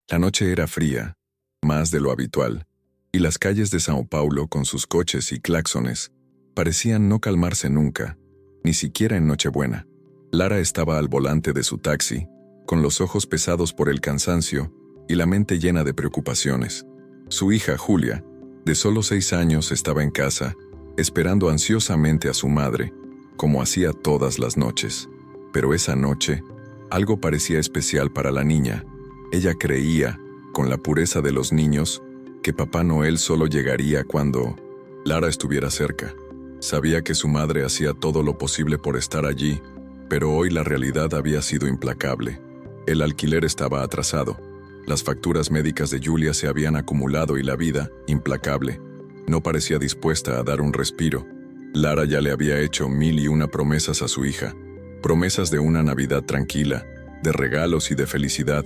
La noche era fría, más de lo habitual, y las calles de Sao Paulo, con sus coches y claxones, parecían no calmarse nunca, ni siquiera en Nochebuena. Lara estaba al volante de su taxi, con los ojos pesados por el cansancio y la mente llena de preocupaciones. Su hija, Julia, de solo 6 años, estaba en casa, esperando ansiosamente a su madre, como hacía todas las noches. Pero esa noche, algo parecía especial para la niña. Ella creía, con la pureza de los niños, que Papá Noel solo llegaría cuando Lara estuviera cerca. Sabía que su madre hacía todo lo posible por estar allí, pero hoy la realidad había sido implacable. El alquiler estaba atrasado, las facturas médicas de Julia se habían acumulado y la vida, implacable, no parecía dispuesta a dar un respiro. Lara ya le había hecho 1001 promesas a su hija, promesas de una Navidad tranquila, de regalos y de felicidad,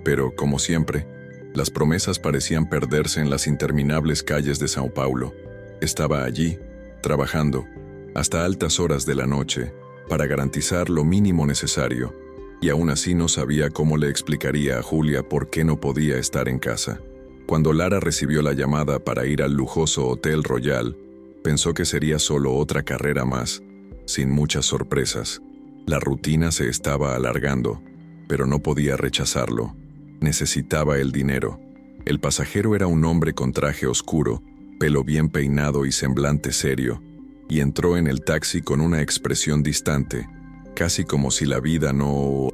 pero, como siempre, las promesas parecían perderse en las interminables calles de Sao Paulo. Estaba allí, trabajando, hasta altas horas de la noche, para garantizar lo mínimo necesario, y aún así no sabía cómo le explicaría a Julia por qué no podía estar en casa. Cuando Lara recibió la llamada para ir al lujoso Hotel Royal, pensó que sería solo otra carrera más, sin muchas sorpresas. La rutina se estaba alargando, pero no podía rechazarlo. Necesitaba el dinero. El pasajero era un hombre con traje oscuro, pelo bien peinado y semblante serio, y entró en el taxi con una expresión distante, casi como si la vida no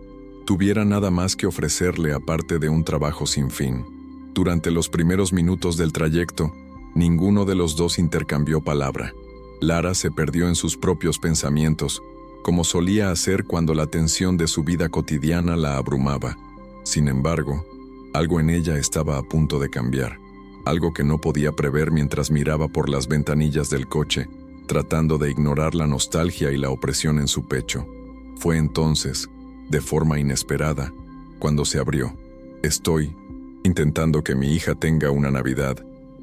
tuviera nada más que ofrecerle aparte de un trabajo sin fin. Durante los primeros minutos del trayecto, ninguno de los dos intercambió palabra. Lara se perdió en sus propios pensamientos, como solía hacer cuando la tensión de su vida cotidiana la abrumaba. Sin embargo, algo en ella estaba a punto de cambiar, algo que no podía prever mientras miraba por las ventanillas del coche, tratando de ignorar la nostalgia y la opresión en su pecho. Fue entonces, de forma inesperada, cuando se abrió. Estoy intentando que mi hija tenga una Navidad,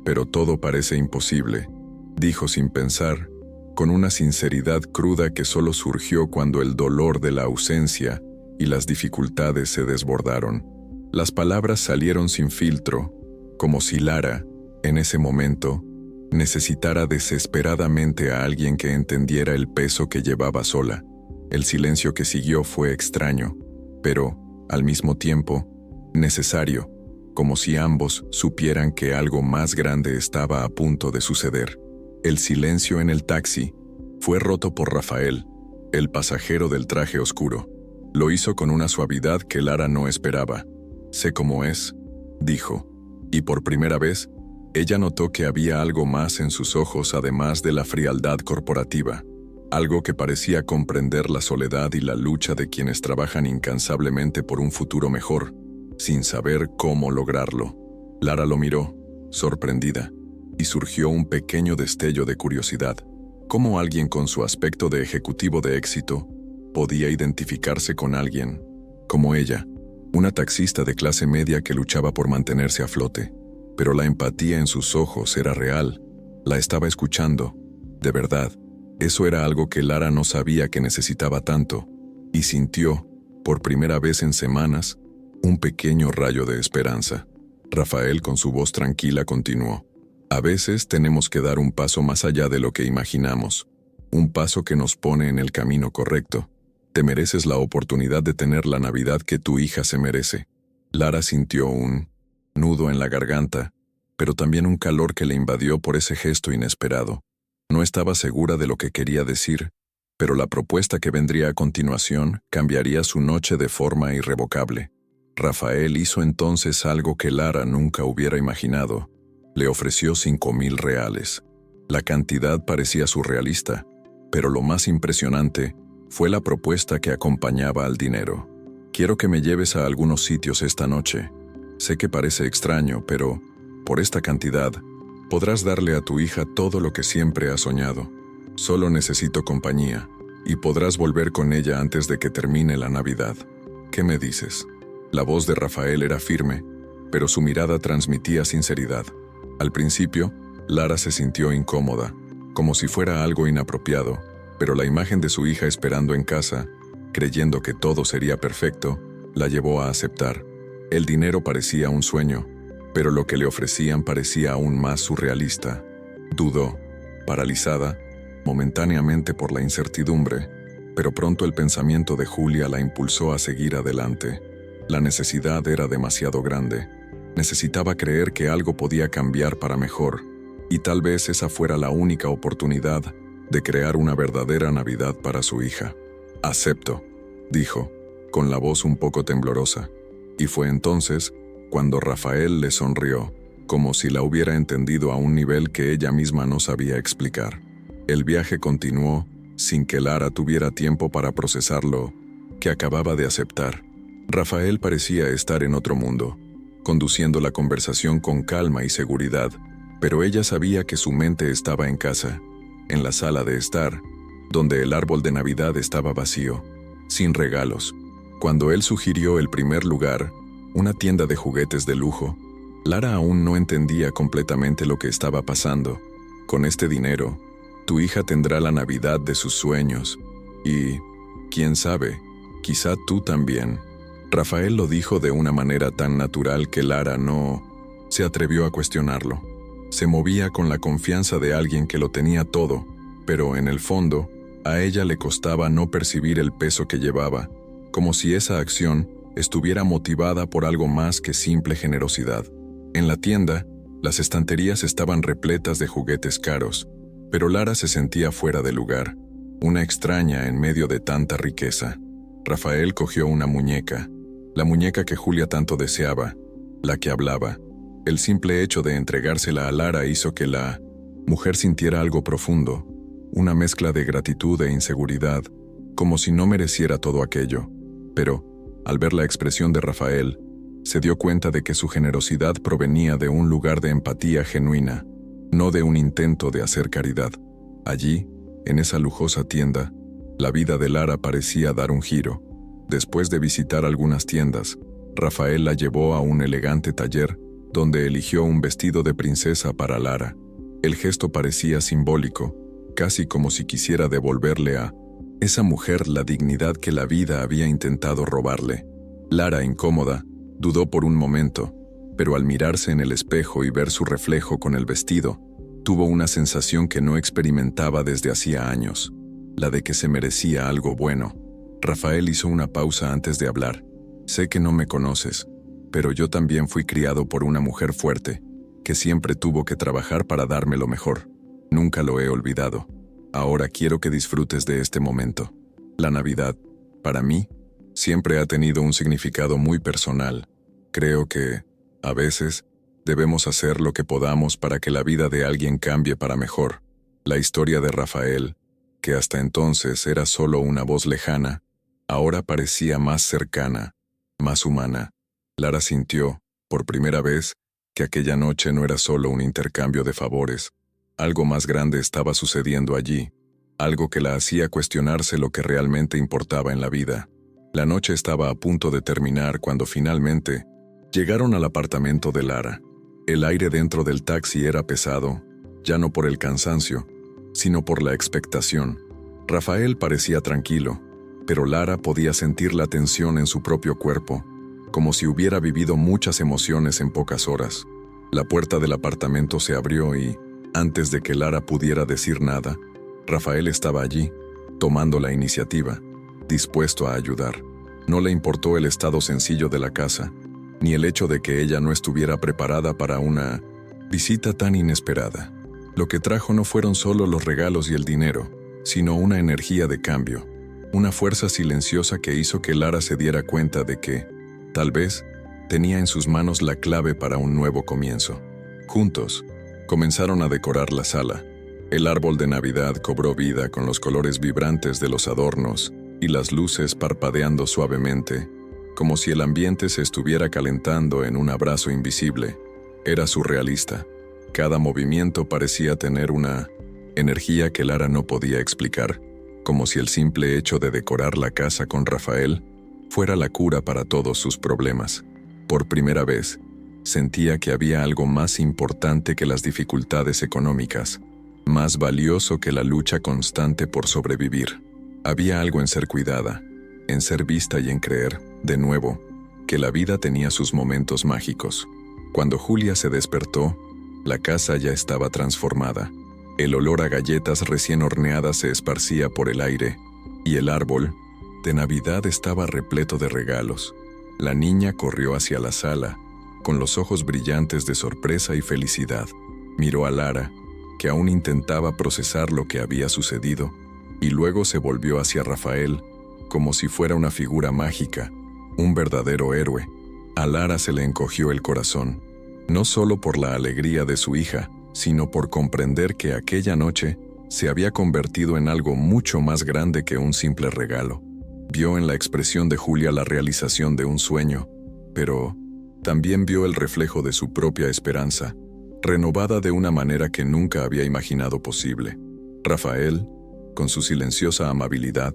pero todo parece imposible, dijo sin pensar, con una sinceridad cruda que solo surgió cuando el dolor de la ausencia y las dificultades se desbordaron. Las palabras salieron sin filtro, como si Lara, en ese momento, necesitara desesperadamente a alguien que entendiera el peso que llevaba sola. El silencio que siguió fue extraño, pero, al mismo tiempo, necesario, como si ambos supieran que algo más grande estaba a punto de suceder. El silencio en el taxi fue roto por Rafael, el pasajero del traje oscuro. Lo hizo con una suavidad que Lara no esperaba. «Sé cómo es», dijo, y por primera vez, ella notó que había algo más en sus ojos además de la frialdad corporativa, algo que parecía comprender la soledad y la lucha de quienes trabajan incansablemente por un futuro mejor, sin saber cómo lograrlo. Lara lo miró, sorprendida, y surgió un pequeño destello de curiosidad. ¿Cómo alguien con su aspecto de ejecutivo de éxito podía identificarse con alguien como ella, una taxista de clase media que luchaba por mantenerse a flote? Pero la empatía en sus ojos era real, la estaba escuchando, de verdad. Eso era algo que Lara no sabía que necesitaba tanto, y sintió, por primera vez en semanas, un pequeño rayo de esperanza. Rafael, con su voz tranquila, continuó. A veces tenemos que dar un paso más allá de lo que imaginamos, un paso que nos pone en el camino correcto. Te mereces la oportunidad de tener la Navidad que tu hija se merece. Lara sintió un nudo en la garganta, pero también un calor que le invadió por ese gesto inesperado. No estaba segura de lo que quería decir, pero la propuesta que vendría a continuación cambiaría su noche de forma irrevocable. Rafael hizo entonces algo que Lara nunca hubiera imaginado. Le ofreció 5,000 reales. La cantidad parecía surrealista, pero lo más impresionante fue la propuesta que acompañaba al dinero. Quiero que me lleves a algunos sitios esta noche. Sé que parece extraño, pero, por esta cantidad, podrás darle a tu hija todo lo que siempre ha soñado. Solo necesito compañía, y podrás volver con ella antes de que termine la Navidad. ¿Qué me dices? La voz de Rafael era firme, pero su mirada transmitía sinceridad. Al principio, Lara se sintió incómoda, como si fuera algo inapropiado, pero la imagen de su hija esperando en casa, creyendo que todo sería perfecto, la llevó a aceptar. El dinero parecía un sueño, pero lo que le ofrecían parecía aún más surrealista. Dudó, paralizada, momentáneamente por la incertidumbre, pero pronto el pensamiento de Julia la impulsó a seguir adelante. La necesidad era demasiado grande. Necesitaba creer que algo podía cambiar para mejor, y tal vez esa fuera la única oportunidad de crear una verdadera Navidad para su hija. «Acepto», dijo, con la voz un poco temblorosa, y fue entonces cuando Rafael le sonrió, como si la hubiera entendido a un nivel que ella misma no sabía explicar. El viaje continuó sin que Lara tuviera tiempo para procesar lo que acababa de aceptar. Rafael parecía estar en otro mundo, conduciendo la conversación con calma y seguridad, pero ella sabía que su mente estaba en casa, en la sala de estar, donde el árbol de Navidad estaba vacío, sin regalos. Cuando él sugirió el primer lugar, una tienda de juguetes de lujo, Lara aún no entendía completamente lo que estaba pasando. Con este dinero, tu hija tendrá la Navidad de sus sueños. Y, quién sabe, quizá tú también. Rafael lo dijo de una manera tan natural que Lara no se atrevió a cuestionarlo. Se movía con la confianza de alguien que lo tenía todo, pero en el fondo, a ella le costaba no percibir el peso que llevaba, como si esa acción estuviera motivada por algo más que simple generosidad. En la tienda, las estanterías estaban repletas de juguetes caros, pero Lara se sentía fuera de lugar, una extraña en medio de tanta riqueza. Rafael cogió una muñeca, la muñeca que Julia tanto deseaba, la que hablaba. El simple hecho de entregársela a Lara hizo que la mujer sintiera algo profundo, una mezcla de gratitud e inseguridad, como si no mereciera todo aquello. Pero, al ver la expresión de Rafael, se dio cuenta de que su generosidad provenía de un lugar de empatía genuina, no de un intento de hacer caridad. Allí, en esa lujosa tienda, la vida de Lara parecía dar un giro. Después de visitar algunas tiendas, Rafael la llevó a un elegante taller donde eligió un vestido de princesa para Lara. El gesto parecía simbólico, casi como si quisiera devolverle a esa mujer la dignidad que la vida había intentado robarle. Lara, incómoda, dudó por un momento, pero al mirarse en el espejo y ver su reflejo con el vestido, tuvo una sensación que no experimentaba desde hacía años, la de que se merecía algo bueno. Rafael hizo una pausa antes de hablar. «Sé que no me conoces, pero yo también fui criado por una mujer fuerte, que siempre tuvo que trabajar para darme lo mejor. Nunca lo he olvidado. Ahora quiero que disfrutes de este momento. La Navidad, para mí, siempre ha tenido un significado muy personal. Creo que, a veces, debemos hacer lo que podamos para que la vida de alguien cambie para mejor». La historia de Rafael, que hasta entonces era solo una voz lejana, ahora parecía más cercana, más humana. Lara sintió, por primera vez, que aquella noche no era solo un intercambio de favores. Algo más grande estaba sucediendo allí, algo que la hacía cuestionarse lo que realmente importaba en la vida. La noche estaba a punto de terminar cuando finalmente llegaron al apartamento de Lara. El aire dentro del taxi era pesado, ya no por el cansancio, sino por la expectación. Rafael parecía tranquilo, pero Lara podía sentir la tensión en su propio cuerpo, como si hubiera vivido muchas emociones en pocas horas. La puerta del apartamento se abrió y, antes de que Lara pudiera decir nada, Rafael estaba allí, tomando la iniciativa, dispuesto a ayudar. No le importó el estado sencillo de la casa, ni el hecho de que ella no estuviera preparada para una visita tan inesperada. Lo que trajo no fueron solo los regalos y el dinero, sino una energía de cambio, una fuerza silenciosa que hizo que Lara se diera cuenta de que, tal vez, tenía en sus manos la clave para un nuevo comienzo. Juntos, comenzaron a decorar la sala. El árbol de Navidad cobró vida con los colores vibrantes de los adornos y las luces parpadeando suavemente, como si el ambiente se estuviera calentando en un abrazo invisible. Era surrealista. Cada movimiento parecía tener una energía que Lara no podía explicar, como si el simple hecho de decorar la casa con Rafael fuera la cura para todos sus problemas. Por primera vez, sentía que había algo más importante que las dificultades económicas, más valioso que la lucha constante por sobrevivir. Había algo en ser cuidada, en ser vista y en creer, de nuevo, que la vida tenía sus momentos mágicos. Cuando Julia se despertó, la casa ya estaba transformada. El olor a galletas recién horneadas se esparcía por el aire, y el árbol de Navidad estaba repleto de regalos. La niña corrió hacia la sala, con los ojos brillantes de sorpresa y felicidad. Miró a Lara, que aún intentaba procesar lo que había sucedido, y luego se volvió hacia Rafael, como si fuera una figura mágica, un verdadero héroe. A Lara se le encogió el corazón, no solo por la alegría de su hija, sino por comprender que aquella noche se había convertido en algo mucho más grande que un simple regalo. Vio en la expresión de Julia la realización de un sueño, pero también vio el reflejo de su propia esperanza, renovada de una manera que nunca había imaginado posible. Rafael, con su silenciosa amabilidad,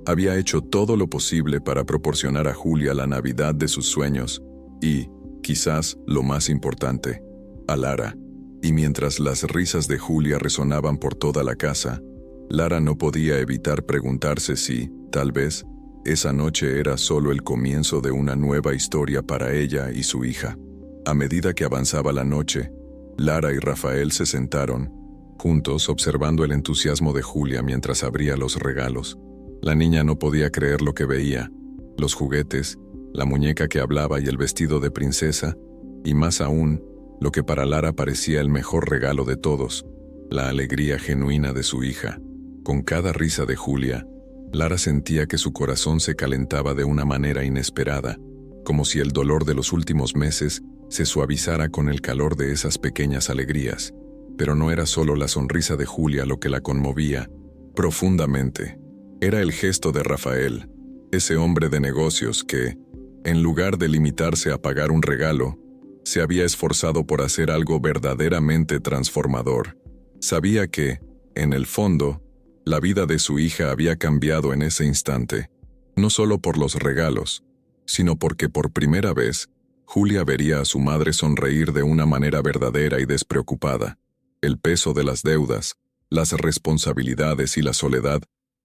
había hecho todo lo posible para proporcionar a Julia la Navidad de sus sueños y, quizás lo más importante, a Lara. Y mientras las risas de Julia resonaban por toda la casa, Lara no podía evitar preguntarse si, tal vez, esa noche era solo el comienzo de una nueva historia para ella y su hija. A medida que avanzaba la noche, Lara y Rafael se sentaron, juntos observando el entusiasmo de Julia mientras abría los regalos. La niña no podía creer lo que veía: los juguetes, la muñeca que hablaba y el vestido de princesa, y más aún, lo que para Lara parecía el mejor regalo de todos, la alegría genuina de su hija. Con cada risa de Julia, Lara sentía que su corazón se calentaba de una manera inesperada, como si el dolor de los últimos meses se suavizara con el calor de esas pequeñas alegrías. Pero no era solo la sonrisa de Julia lo que la conmovía profundamente. Era el gesto de Rafael, ese hombre de negocios que, en lugar de limitarse a pagar un regalo, se había esforzado por hacer algo verdaderamente transformador. Sabía que, en el fondo, la vida de su hija había cambiado en ese instante, no solo por los regalos, sino porque por primera vez, Julia vería a su madre sonreír de una manera verdadera y despreocupada. El peso de las deudas, las responsabilidades y la soledad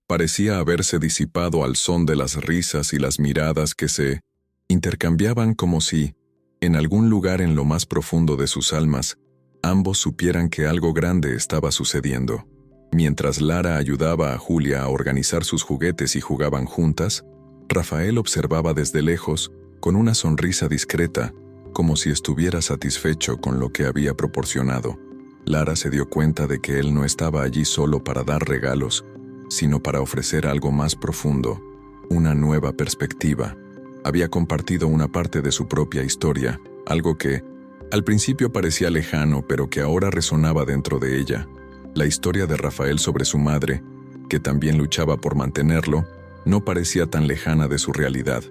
parecía haberse disipado al son de las risas y las miradas que se intercambiaban, como si, en algún lugar en lo más profundo de sus almas, ambos supieran que algo grande estaba sucediendo. Mientras Lara ayudaba a Julia a organizar sus juguetes y jugaban juntas, Rafael observaba desde lejos, con una sonrisa discreta, como si estuviera satisfecho con lo que había proporcionado. Lara se dio cuenta de que él no estaba allí solo para dar regalos, sino para ofrecer algo más profundo, una nueva perspectiva. Había compartido una parte de su propia historia, algo que, al principio parecía lejano, pero que ahora resonaba dentro de ella. La historia de Rafael sobre su madre, que también luchaba por mantenerlo, no parecía tan lejana de su realidad.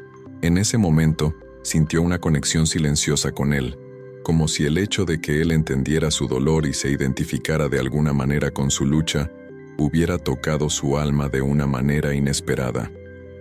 En ese momento, sintió una conexión silenciosa con él, como si el hecho de que él entendiera su dolor y se identificara de alguna manera con su lucha, hubiera tocado su alma de una manera inesperada.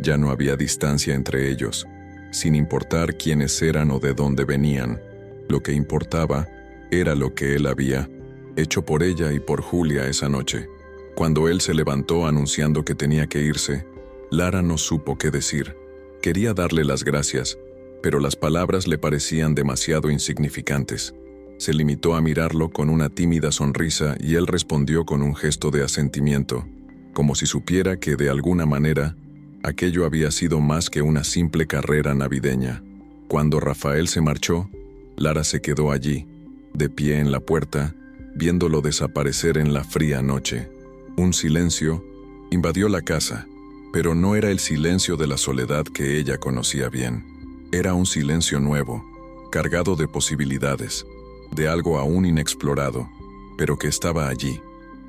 Ya no había distancia entre ellos, sin importar quiénes eran o de dónde venían. Lo que importaba era lo que él había hecho por ella y por Julia esa noche. Cuando él se levantó anunciando que tenía que irse, Lara no supo qué decir. Quería darle las gracias, pero las palabras le parecían demasiado insignificantes. Se limitó a mirarlo con una tímida sonrisa y él respondió con un gesto de asentimiento, como si supiera que de alguna manera aquello había sido más que una simple carrera navideña. Cuando Rafael se marchó, Lara se quedó allí, de pie en la puerta, viéndolo desaparecer en la fría noche. Un silencio invadió la casa, pero no era el silencio de la soledad que ella conocía bien. Era un silencio nuevo, cargado de posibilidades, de algo aún inexplorado, pero que estaba allí,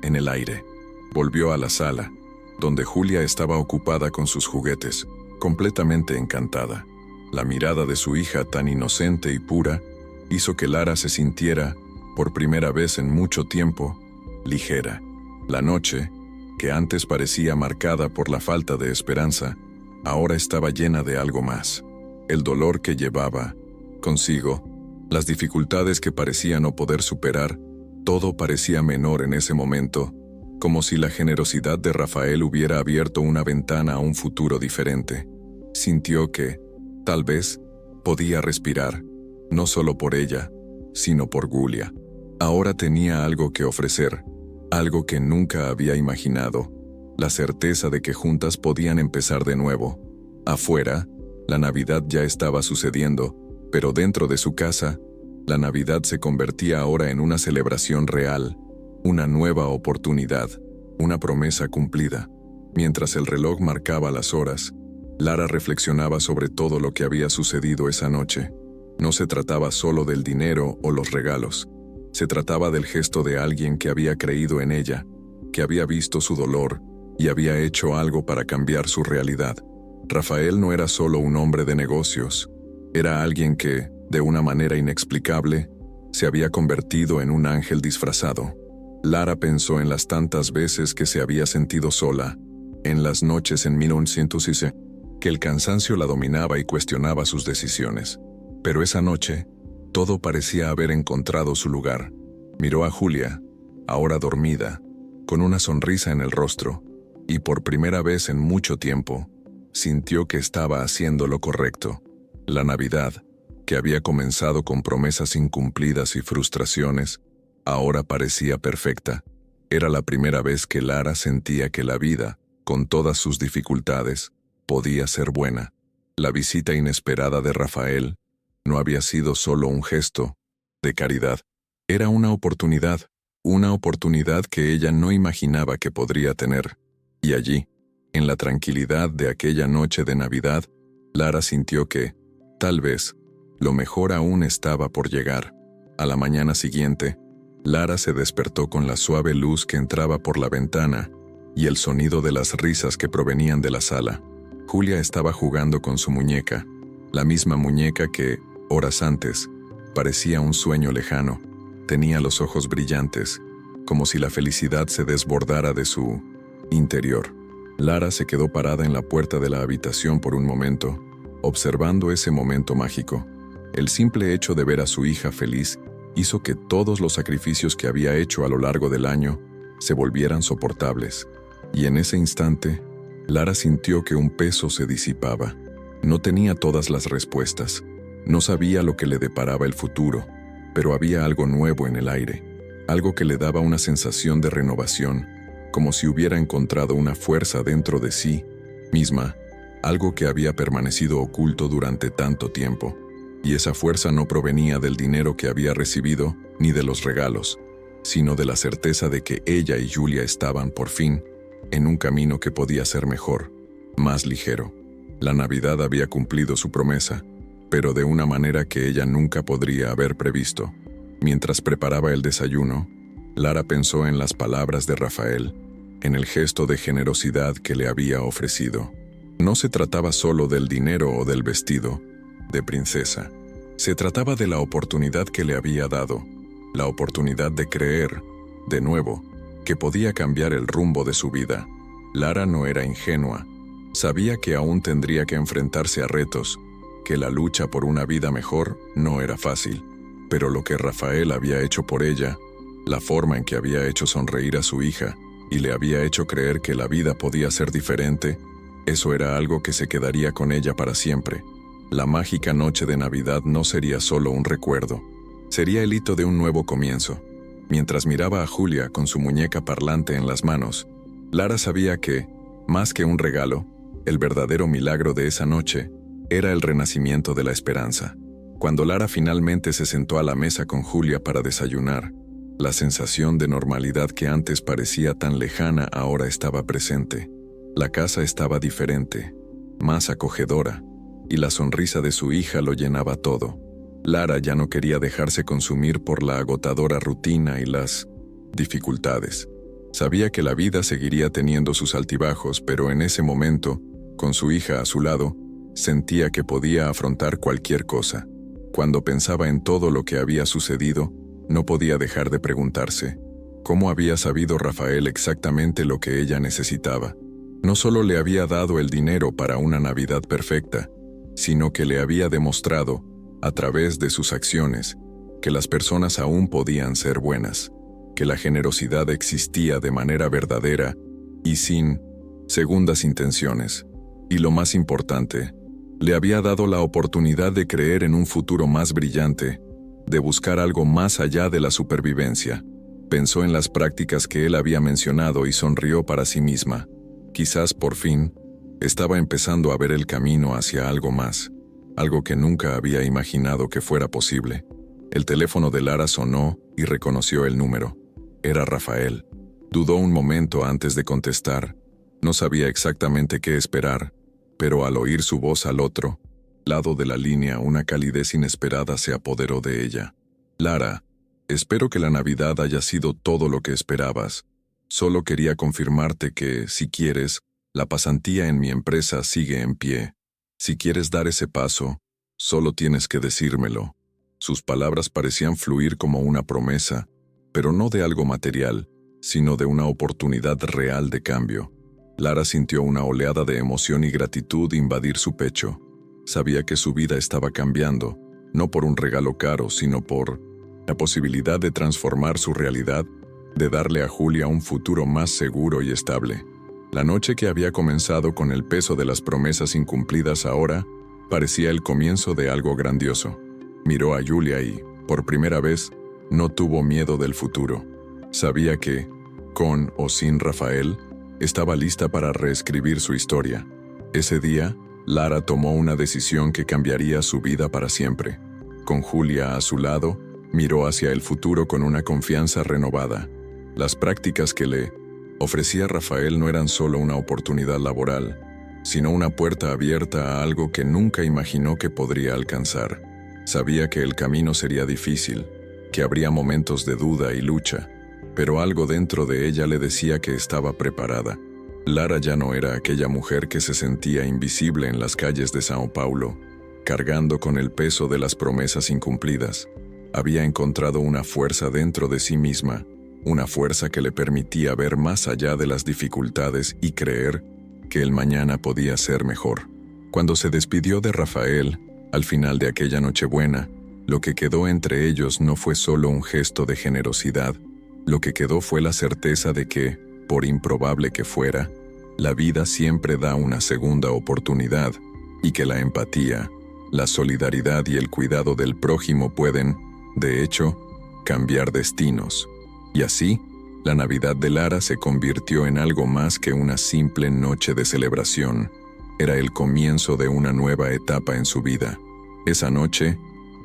en el aire. Volvió a la sala, donde Julia estaba ocupada con sus juguetes, completamente encantada. La mirada de su hija tan inocente y pura hizo que Lara se sintiera, por primera vez en mucho tiempo, ligera. La noche, que antes parecía marcada por la falta de esperanza, ahora estaba llena de algo más. El dolor que llevaba consigo, las dificultades que parecía no poder superar, todo parecía menor en ese momento, como si la generosidad de Rafael hubiera abierto una ventana a un futuro diferente. Sintió que, tal vez, Podía respirar, no solo por ella, sino por Julia. Ahora tenía algo que ofrecer, algo que nunca había imaginado, la certeza de que juntas podían empezar de nuevo. Afuera, la Navidad ya estaba sucediendo, pero dentro de su casa, la Navidad se convertía ahora en una celebración real, una nueva oportunidad, una promesa cumplida. Mientras el reloj marcaba las horas, Lara reflexionaba sobre todo lo que había sucedido esa noche. No se trataba solo del dinero o los regalos. Se trataba del gesto de alguien que había creído en ella, que había visto su dolor y había hecho algo para cambiar su realidad. Rafael no era solo un hombre de negocios, era alguien que, de una manera inexplicable, se había convertido en un ángel disfrazado. Lara pensó en las tantas veces que se había sentido sola, en las noches en 1906, que el cansancio la dominaba y cuestionaba sus decisiones. Pero esa noche, todo parecía haber encontrado su lugar. Miró a Julia, ahora dormida, con una sonrisa en el rostro, y por primera vez en mucho tiempo, sintió que estaba haciendo lo correcto. La Navidad, que había comenzado con promesas incumplidas y frustraciones, ahora parecía perfecta. Era la primera vez que Lara sentía que la vida, con todas sus dificultades, podía ser buena. La visita inesperada de Rafael no había sido solo un gesto de caridad. Era una oportunidad que ella no imaginaba que podría tener. Y allí, en la tranquilidad de aquella noche de Navidad, Lara sintió que, tal vez, lo mejor aún estaba por llegar. A la mañana siguiente, Lara se despertó con la suave luz que entraba por la ventana y el sonido de las risas que provenían de la sala. Julia estaba jugando con su muñeca, la misma muñeca que, horas antes, parecía un sueño lejano. Tenía los ojos brillantes, como si la felicidad se desbordara de su interior. Lara se quedó parada en la puerta de la habitación por un momento, observando ese momento mágico. El simple hecho de ver a su hija feliz hizo que todos los sacrificios que había hecho a lo largo del año se volvieran soportables. Y en ese instante, Lara sintió que un peso se disipaba. No tenía todas las respuestas. No sabía lo que le deparaba el futuro, pero había algo nuevo en el aire, algo que le daba una sensación de renovación, como si hubiera encontrado una fuerza dentro de sí misma, algo que había permanecido oculto durante tanto tiempo. Y esa fuerza no provenía del dinero que había recibido ni de los regalos, sino de la certeza de que ella y Julia estaban, por fin, en un camino que podía ser mejor, más ligero. La Navidad había cumplido su promesa, pero de una manera que ella nunca podría haber previsto. Mientras preparaba el desayuno, Lara pensó en las palabras de Rafael, en el gesto de generosidad que le había ofrecido. No se trataba solo del dinero o del vestido de princesa. Se trataba de la oportunidad que le había dado, la oportunidad de creer, de nuevo, que podía cambiar el rumbo de su vida. Lara no era ingenua. Sabía que aún tendría que enfrentarse a retos, que la lucha por una vida mejor no era fácil. Pero lo que Rafael había hecho por ella, la forma en que había hecho sonreír a su hija y le había hecho creer que la vida podía ser diferente, eso era algo que se quedaría con ella para siempre. La mágica noche de Navidad no sería solo un recuerdo, sería el hito de un nuevo comienzo. Mientras miraba a Julia con su muñeca parlante en las manos, Lara sabía que, más que un regalo, el verdadero milagro de esa noche era el renacimiento de la esperanza. Cuando Lara finalmente se sentó a la mesa con Julia para desayunar, la sensación de normalidad que antes parecía tan lejana ahora estaba presente. La casa estaba diferente, más acogedora, y la sonrisa de su hija lo llenaba todo. Lara ya no quería dejarse consumir por la agotadora rutina y las dificultades. Sabía que la vida seguiría teniendo sus altibajos, pero en ese momento, con su hija a su lado, sentía que podía afrontar cualquier cosa. Cuando pensaba en todo lo que había sucedido, no podía dejar de preguntarse, ¿cómo había sabido Rafael exactamente lo que ella necesitaba? No solo le había dado el dinero para una Navidad perfecta, sino que le había demostrado, a través de sus acciones, que las personas aún podían ser buenas, que la generosidad existía de manera verdadera y sin segundas intenciones. Y lo más importante, Le había dado la oportunidad de creer en un futuro más brillante, de buscar algo más allá de la supervivencia. Pensó en las prácticas que él había mencionado y sonrió para sí misma. Quizás por fin estaba empezando a ver el camino hacia algo más, algo que nunca había imaginado que fuera posible. El teléfono de Lara sonó y reconoció el número. Era Rafael. Dudó un momento antes de contestar. No sabía exactamente qué esperar, pero al oír su voz al otro lado de la línea, una calidez inesperada se apoderó de ella. Lara, espero que la Navidad haya sido todo lo que esperabas. Solo quería confirmarte que, si quieres, la pasantía en mi empresa sigue en pie. Si quieres dar ese paso, solo tienes que decírmelo. Sus palabras parecían fluir como una promesa, pero no de algo material, sino de una oportunidad real de cambio. Lara sintió una oleada de emoción y gratitud invadir su pecho. Sabía que su vida estaba cambiando, no por un regalo caro, sino por la posibilidad de transformar su realidad, de darle a Julia un futuro más seguro y estable. La noche que había comenzado con el peso de las promesas incumplidas ahora parecía el comienzo de algo grandioso. Miró a Julia y, por primera vez, no tuvo miedo del futuro. Sabía que, con o sin Rafael, estaba lista para reescribir su historia. Ese día, Lara tomó una decisión que cambiaría su vida para siempre. Con Julia a su lado, miró hacia el futuro con una confianza renovada. Las prácticas que le ofrecía Rafael no eran solo una oportunidad laboral, sino una puerta abierta a algo que nunca imaginó que podría alcanzar. Sabía que el camino sería difícil, que habría momentos de duda y lucha, pero algo dentro de ella le decía que estaba preparada. Lara ya no era aquella mujer que se sentía invisible en las calles de Sao Paulo, cargando con el peso de las promesas incumplidas. Había encontrado una fuerza dentro de sí misma, una fuerza que le permitía ver más allá de las dificultades y creer que el mañana podía ser mejor. Cuando se despidió de Rafael, al final de aquella Nochebuena, lo que quedó entre ellos no fue solo un gesto de generosidad. Lo que quedó fue la certeza de que, por improbable que fuera, la vida siempre da una segunda oportunidad, y que la empatía, la solidaridad y el cuidado del prójimo pueden, de hecho, cambiar destinos. Y así, la Navidad de Lara se convirtió en algo más que una simple noche de celebración. Era el comienzo de una nueva etapa en su vida. Esa noche,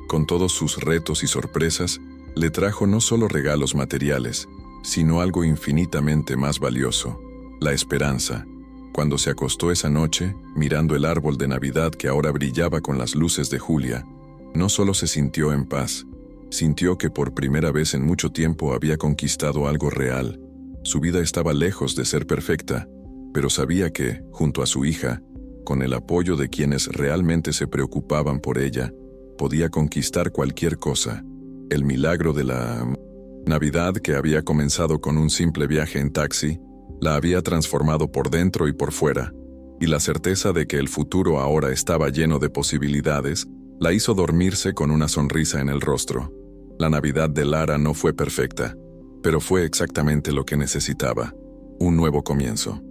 con todos sus retos y sorpresas, le trajo no solo regalos materiales, sino algo infinitamente más valioso: la esperanza. Cuando se acostó esa noche, mirando el árbol de Navidad que ahora brillaba con las luces de Julia, no solo se sintió en paz, sintió que por primera vez en mucho tiempo había conquistado algo real. Su vida estaba lejos de ser perfecta, pero sabía que, junto a su hija, con el apoyo de quienes realmente se preocupaban por ella, podía conquistar cualquier cosa. El milagro de la Navidad, que había comenzado con un simple viaje en taxi, la había transformado por dentro y por fuera, y la certeza de que el futuro ahora estaba lleno de posibilidades la hizo dormirse con una sonrisa en el rostro. La Navidad de Lara no fue perfecta, pero fue exactamente lo que necesitaba: un nuevo comienzo.